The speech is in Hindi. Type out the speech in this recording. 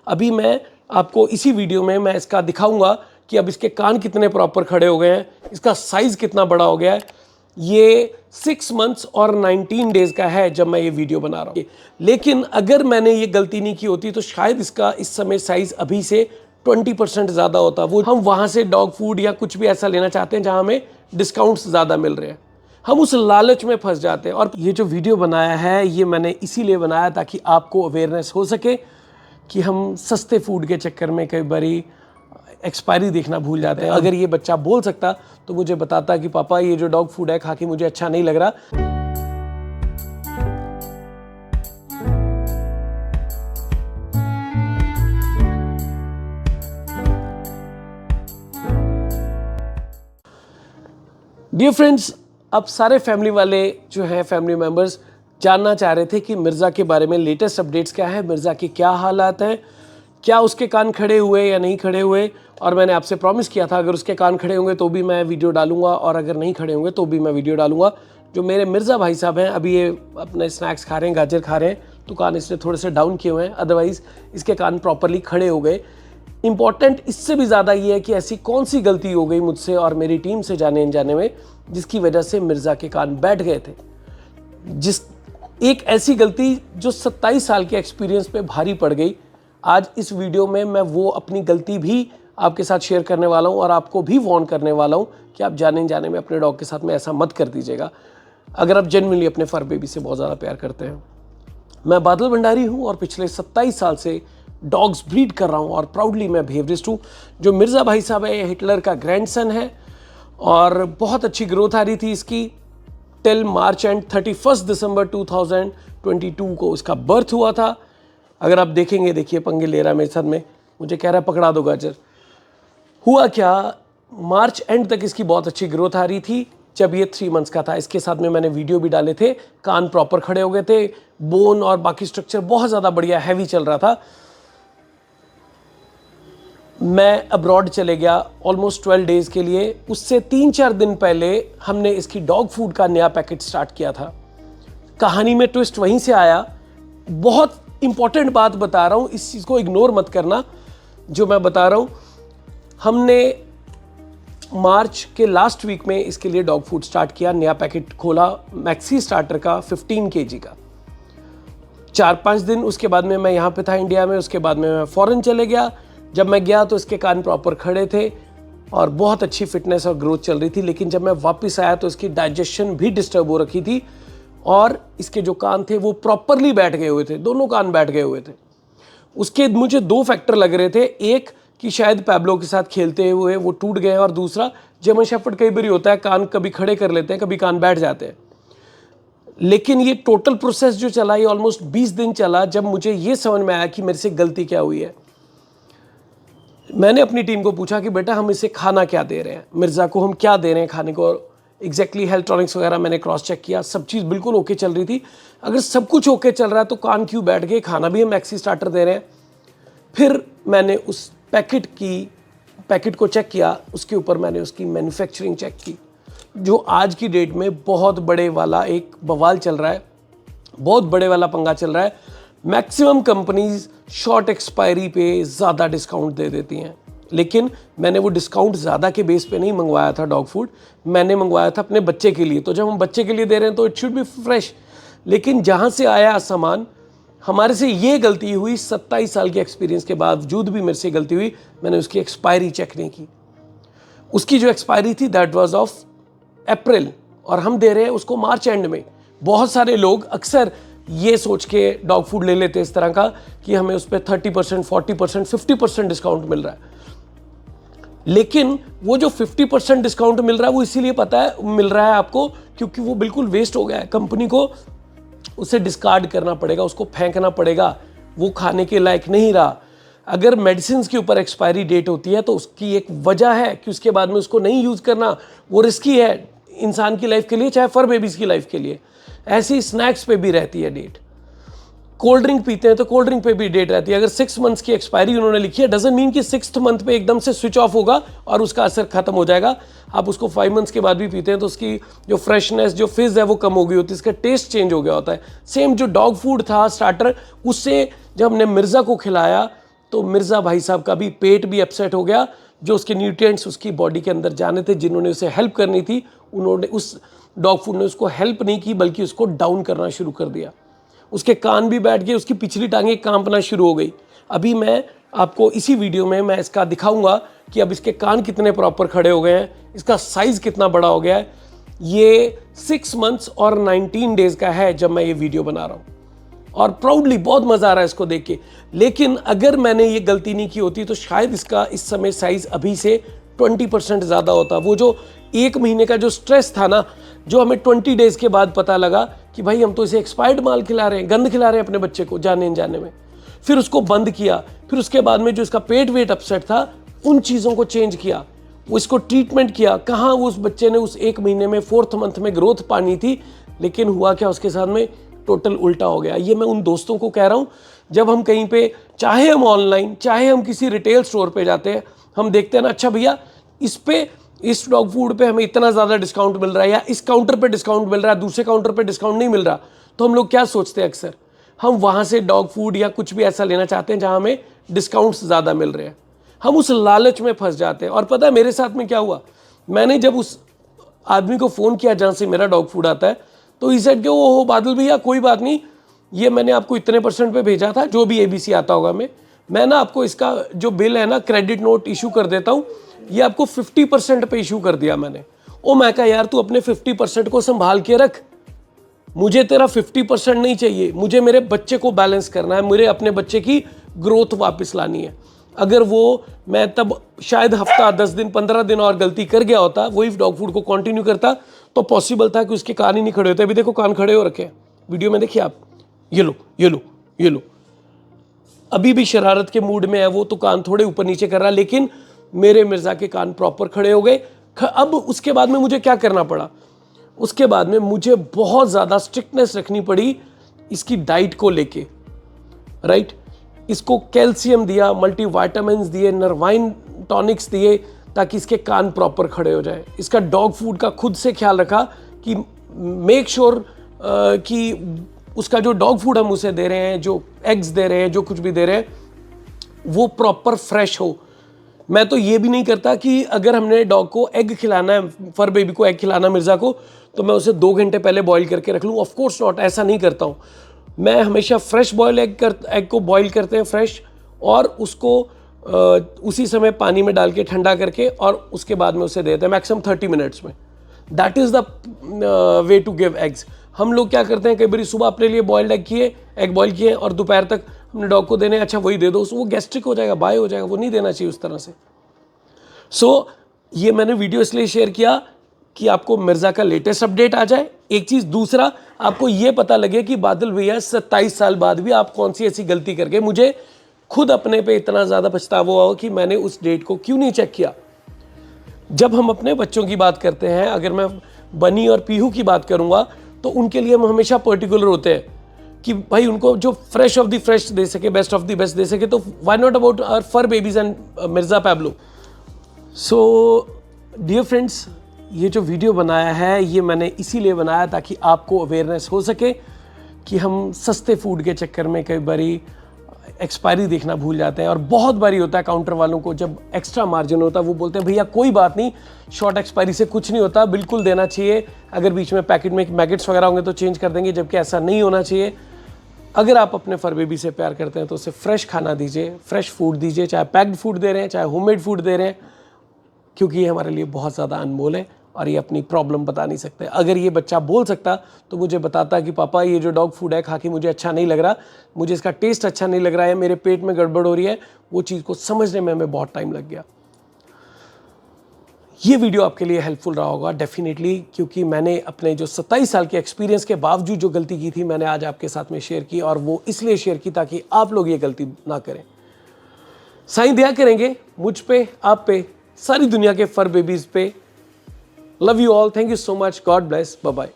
अभी मैं आपको इसी वीडियो में मैं इसका दिखाऊंगा कि अब इसके कान कितने प्रॉपर खड़े हो गए हैं, इसका साइज़ कितना बड़ा हो गया है। ये 6 मंथ्स और 19 डेज़ का है जब मैं ये वीडियो बना रहा हूँ। लेकिन अगर मैंने ये गलती नहीं की होती तो शायद इसका इस समय साइज़ अभी से 20% ज़्यादा होता। वो हम वहाँ से डॉग फूड या कुछ भी ऐसा लेना चाहते हैं जहाँ हमें डिस्काउंट्स ज़्यादा मिल रहे हैं, हम उस लालच में फंस जाते हैं। और ये जो वीडियो बनाया है ये मैंने इसीलिए बनाया ताकि आपको अवेयरनेस हो सके कि हम सस्ते फूड के चक्कर में कई बारी एक्सपायरी देखना भूल जाते हैं। अगर ये बच्चा बोल सकता तो मुझे बताता कि पापा ये जो डॉग फूड है खा के मुझे अच्छा नहीं लग रहा। डियर फ्रेंड्स, अब सारे फैमिली वाले जो हैं फैमिली मेम्बर्स जानना चाह रहे थे कि मिर्ज़ा के बारे में लेटेस्ट अपडेट्स क्या है, मिर्ज़ा के क्या हालात हैं, क्या उसके कान खड़े हुए या नहीं खड़े हुए। और मैंने आपसे प्रॉमिस किया था अगर उसके कान खड़े होंगे तो भी मैं वीडियो डालूंगा और अगर नहीं खड़े होंगे तो भी मैं वीडियो डालूंगा। जो मेरे मिर्ज़ा भाई साहब हैं अभी ये अपने स्नैक्स खा रहे हैं, गाजर खा रहे हैं, तो कान इसने थोड़े से डाउन किए हुए हैं, अदरवाइज़ इसके कान प्रॉपरली खड़े हो गए। इम्पॉर्टेंट इससे भी ज़्यादा ये है कि ऐसी कौन सी गलती हो गई मुझसे और मेरी टीम से जाने अनजाने में जिसकी वजह से मिर्ज़ा के कान बैठ गए थे। जिस एक ऐसी गलती जो 27 साल के एक्सपीरियंस पे भारी पड़ गई। आज इस वीडियो में मैं वो अपनी गलती भी आपके साथ शेयर करने वाला हूँ और आपको भी वार्न करने वाला हूँ कि आप जाने अनजाने में अपने डॉग के साथ में ऐसा मत कर दीजिएगा अगर आप जेन्युइनली अपने फर बेबी से बहुत ज़्यादा प्यार करते हैं। मैं बादल भंडारी हूँ और पिछले 27 साल से डॉग्स ब्रीड कर रहा हूँ और प्राउडली मैं बिहेवियरिस्ट हूँ। जो मिर्ज़ा भाई साहब है ये हिटलर का ग्रैंडसन है और बहुत अच्छी ग्रोथ आ रही थी इसकी टिल मार्च एंड 31 दिसंबर 2022 को इसका बर्थ हुआ था। अगर आप देखेंगे, देखिए पंगे ले रहा है मेरे साथ में, मुझे कह रहा है पकड़ा दो गाजर। हुआ क्या, मार्च एंड तक इसकी बहुत अच्छी ग्रोथ आ रही थी जब ये 3 मंथ्स का था। इसके साथ में मैंने वीडियो भी डाले थे, कान प्रॉपर खड़े हो गए थे, बोन और बाकी स्ट्रक्चर बहुत ज़्यादा बढ़िया हैवी चल रहा था। मैं अब्रॉड चले गया ऑलमोस्ट 12 डेज़ के लिए। उससे 3-4 दिन पहले हमने इसकी डॉग फूड का नया पैकेट स्टार्ट किया था। कहानी में ट्विस्ट वहीं से आया। बहुत इंपॉर्टेंट बात बता रहा हूँ, इस चीज़ को इग्नोर मत करना जो मैं बता रहा हूँ। हमने मार्च के लास्ट वीक में इसके लिए डॉग फूड स्टार्ट किया, नया पैकेट खोला मैक्सी स्टार्टर का 15 kg का। 4-5 दिन उसके बाद में मैं यहाँ पे था इंडिया में, उसके बाद में मैं फ़ॉरेन चले गया। जब मैं गया तो इसके कान प्रॉपर खड़े थे और बहुत अच्छी फिटनेस और ग्रोथ चल रही थी। लेकिन जब मैं वापस आया तो इसकी डाइजेशन भी डिस्टर्ब हो रखी थी और इसके जो कान थे वो प्रॉपरली बैठ गए हुए थे, दोनों कान बैठ गए हुए थे। उसके मुझे 2 फैक्टर लग रहे थे, एक कि शायद पैब्लो के साथ खेलते हुए वो टूट गए और दूसरा जर्मन शेफर्ड कई बार होता है कान कभी खड़े कर लेते हैं, कभी कान बैठ जाते हैं। लेकिन ये टोटल प्रोसेस जो चला ये ऑलमोस्ट 20 दिन चला जब मुझे ये समझ में आया कि मेरे से गलती क्या हुई है। मैंने अपनी टीम को पूछा कि बेटा हम इसे खाना क्या दे रहे हैं, मिर्ज़ा को हम क्या दे रहे हैं खाने को। एग्जैक्टली हेल्थ टॉनिक्स वगैरह मैंने क्रॉस चेक किया, सब चीज़ बिल्कुल ओके चल रही थी। अगर सब कुछ ओके चल रहा है तो कान क्यों बैठ गए, खाना भी हम मैक्सी स्टार्टर दे रहे हैं। फिर मैंने उस पैकेट को चेक किया, उसके ऊपर मैंने उसकी मैन्युफैक्चरिंग चेक की। जो आज की डेट में बहुत बड़े वाला एक बवाल चल रहा है, बहुत बड़े वाला पंगा चल रहा है। मैक्सिमम कंपनीज शॉर्ट एक्सपायरी पे ज़्यादा डिस्काउंट दे देती हैं, लेकिन मैंने वो डिस्काउंट ज़्यादा के बेस पे नहीं मंगवाया था डॉग फूड, मैंने मंगवाया था अपने बच्चे के लिए। तो जब हम बच्चे के लिए दे रहे हैं तो इट शुड बी फ्रेश। लेकिन जहाँ से आया सामान, हमारे से ये गलती हुई, 27 साल के एक्सपीरियंस के बावजूद भी मेरे से गलती हुई, मैंने उसकी एक्सपायरी चेक नहीं की। उसकी जो एक्सपायरी थी दैट वाज ऑफ अप्रैल और हम दे रहे हैं उसको मार्च एंड में। बहुत सारे लोग अक्सर ये सोच के डॉग फूड ले लेते हैं इस तरह का कि हमें उस पर 30%, 40%, 50% डिस्काउंट मिल रहा है। लेकिन वो जो 50% डिस्काउंट मिल रहा है वो इसीलिए मिल रहा है आपको क्योंकि वो बिल्कुल वेस्ट हो गया है। कंपनी को उसे डिस्कार्ड करना पड़ेगा, उसको फेंकना पड़ेगा, वो खाने के लायक नहीं रहा। अगर मेडिसिन के ऊपर एक्सपायरी डेट होती है तो उसकी एक वजह है कि उसके बाद में उसको नहीं यूज़ करना, वो रिस्की है इंसान की लाइफ के लिए, चाहे फर बेबीज़ की लाइफ के लिए। ऐसे ही स्नैक्स पे भी रहती है डेट। कोल्ड ड्रिंक पीते हैं तो कोल्ड ड्रिंक पे भी डेट रहती है। अगर 6 मंथ्स की एक्सपायरी उन्होंने लिखी है, डजंट मीन कि 6th मंथ पे एकदम से स्विच ऑफ होगा और उसका असर खत्म हो जाएगा। आप उसको 5 मंथ्स के बाद भी पीते हैं तो उसकी जो फ्रेशनेस, जो फिज़ है वो कम हो गई होती है, इसका टेस्ट चेंज हो गया होता है। सेम जो डॉग फूड था स्टार्टर, उससे जब हमने मिर्ज़ा को खिलाया तो मिर्ज़ा भाई साहब का भी पेट भी अपसेट हो गया। जो उसके न्यूट्रिएंट्स उसकी बॉडी के अंदर जाने थे, जिन्होंने उसे हेल्प करनी थी, उन्होंने उस डॉग फूड ने उसको हेल्प नहीं की बल्कि उसको डाउन करना शुरू कर दिया। उसके कान भी बैठ गए, उसकी पिछली टांगें कांपना शुरू हो गई। अभी मैं आपको इसी वीडियो में मैं इसका दिखाऊंगा कि अब इसके कान कितने प्रॉपर खड़े हो गए हैं, इसका साइज़ कितना बड़ा हो गया है। ये 6 मंथ्स और 19 डेज का है जब मैं ये वीडियो बना रहा हूँ, और प्राउडली बहुत मज़ा आ रहा है इसको देख के। लेकिन अगर मैंने ये गलती नहीं की होती तो शायद इसका इस समय साइज़ अभी से 20% ज़्यादा होता। वो जो 1 महीने का जो स्ट्रेस था ना, जो हमें 20 डेज़ के बाद पता लगा कि भाई हम तो इसे एक्सपायर्ड माल खिला रहे हैं, गंद खिला रहे हैं अपने बच्चे को जाने अनजाने में। फिर उसको बंद किया, फिर उसके बाद में जो इसका पेट वेट अपसेट था, उन चीज़ों को चेंज किया, वो इसको ट्रीटमेंट किया। कहाँ उस बच्चे ने उस 1 महीने में 4th मंथ में ग्रोथ पानी थी, लेकिन हुआ क्या उसके साथ में, टोटल उल्टा हो गया। ये मैं उन दोस्तों को कह रहा हूँ, जब हम कहीं पे, चाहे हम ऑनलाइन चाहे हम किसी रिटेल स्टोर पे जाते हैं, हम देखते हैं ना, अच्छा भैया इस डॉग फूड पे हमें इतना ज़्यादा डिस्काउंट मिल रहा है, या इस काउंटर पे डिस्काउंट मिल रहा है, दूसरे काउंटर पे डिस्काउंट नहीं मिल रहा, तो हम लोग क्या सोचते हैं अक्सर, हम वहाँ से डॉग फूड या कुछ भी ऐसा लेना चाहते हैं जहाँ हमें डिस्काउंट्स ज़्यादा मिल रहे हैं। हम उस लालच में फंस जाते हैं। और पता है मेरे साथ में क्या हुआ, मैंने जब उस आदमी को फ़ोन किया जहाँ से मेरा डॉग फूड आता है, तो ही सेड कि ओहो बादल भैया कोई बात नहीं, ये मैंने आपको इतने % पे भेजा था, जो भी ABC आता होगा मैं ना आपको इसका जो बिल है ना, क्रेडिट नोट इशू कर देता हूँ, ये आपको 50% पे इशू कर दिया मैंने। मैं कहा यार तू अपने 50% को संभाल के रख, मुझे तेरा 50% नहीं चाहिए, मुझे मेरे बच्चे को बैलेंस करना है, मुझे अपने बच्चे की ग्रोथ वापस लानी है। अगर वो मैं तब शायद हफ्ता 10 दिन 15 दिन और गलती कर गया होता, वही डॉग फूड को कंटिन्यू करता, तो पॉसिबल था कि उसके कान ही नहीं खड़े होते। अभी देखो कान खड़े हो रखे हैं, वीडियो में देखिए आप, ये लो ये लो ये लो, अभी भी शरारत के मूड में है वो, तो कान थोड़े ऊपर नीचे कर रहा है, लेकिन मेरे मिर्ज़ा के कान प्रॉपर खड़े हो गए। अब उसके बाद में मुझे क्या करना पड़ा, उसके बाद में मुझे बहुत ज़्यादा स्ट्रिक्टनेस रखनी पड़ी इसकी डाइट को लेके, राइट। इसको कैल्शियम दिया, मल्टीविटामिन्स दिए, नर्वाइन टॉनिक्स दिए, ताकि इसके कान प्रॉपर खड़े हो जाए। इसका डॉग फूड का खुद से ख्याल रखा कि मेक श्योर कि उसका जो डॉग फूड हम उसे दे रहे हैं, जो एग्स दे रहे हैं, जो कुछ भी दे रहे हैं, वो प्रॉपर फ्रेश हो। मैं तो ये भी नहीं करता कि अगर हमने डॉग को एग खिलाना है, फर बेबी को एग खिलाना मिर्ज़ा को, तो मैं उसे 2 घंटे पहले बॉईल करके रख लूँ। ऑफ कोर्स नॉट, ऐसा नहीं करता हूँ मैं। हमेशा फ्रेश बॉयल एग को बॉईल करते हैं फ्रेश, और उसको उसी समय पानी में डाल के ठंडा करके, और उसके बाद में उसे देते हैं मैक्सिमम 30 मिनट्स में। That is the way to give eggs. हम लोग क्या करते हैं, कई बार सुबह अपने लिए बॉइल्ड एग बॉईल किए, और दोपहर तक हमने डॉग को देने, अच्छा वही दे दो, वो गैस्ट्रिक हो जाएगा, बाय हो जाएगा, वो नहीं देना चाहिए उस तरह से। ये मैंने वीडियो इसलिए शेयर किया कि आपको मिर्ज़ा का लेटेस्ट अपडेट आ जाए, एक चीज़। दूसरा, आपको ये पता लगे कि बादल भैया 27 साल बाद भी आप कौन सी ऐसी गलती करके, मुझे खुद अपने पे इतना ज़्यादा पछतावा हुआ कि मैंने उस डेट को क्यों नहीं चेक किया। जब हम अपने बच्चों की बात करते हैं, अगर मैं बनी और पीहू की बात करूँगा, तो उनके लिए हम हमेशा पर्टिकुलर होते हैं कि भाई उनको जो फ्रेश ऑफ द फ्रेश दे सके, बेस्ट ऑफ द बेस्ट दे सके। तो why not about our fur babies and Mirza Pablo. So dear friends, ये जो वीडियो बनाया है, ये मैंने इसीलिए बनाया ताकि आपको अवेयरनेस हो सके कि हम सस्ते फूड के चक्कर में कई बारी एक्सपायरी देखना भूल जाते हैं। और बहुत बारी होता है काउंटर वालों को, जब एक्स्ट्रा मार्जिन होता है, वो बोलते हैं भैया कोई बात नहीं, शॉर्ट एक्सपायरी से कुछ नहीं होता, बिल्कुल देना चाहिए, अगर बीच में पैकेट में मैगेट्स वगैरह होंगे तो चेंज कर देंगे, जबकि ऐसा नहीं होना चाहिए। अगर आप अपने फर बेबी से प्यार करते हैं तो उसे फ्रेश खाना दीजिए, फ्रेश फूड दीजिए, चाहे पैक्ड फूड दे रहे हैं, चाहे होममेड फूड दे रहे हैं, क्योंकि ये हमारे लिए बहुत ज़्यादा अनमोल है, और ये अपनी प्रॉब्लम बता नहीं सकते। अगर ये बच्चा बोल सकता तो मुझे बताता कि पापा ये जो डॉग फूड है खा के मुझे अच्छा नहीं लग रहा, मुझे इसका टेस्ट अच्छा नहीं लग रहा है, मेरे पेट में गड़बड़ हो रही है, वो चीज़ को समझने में हमें बहुत टाइम लग गया। ये वीडियो आपके लिए हेल्पफुल रहा होगा डेफिनेटली, क्योंकि मैंने अपने जो 27 साल के एक्सपीरियंस के बावजूद जो गलती की थी, मैंने आज आपके साथ में शेयर की, और वो इसलिए शेयर की ताकि आप लोग ये गलती ना करें। साईं दया करेंगे मुझ पे, आप पे, सारी दुनिया के फर बेबीज पे। Love you all, thank you so much, God bless, bye bye.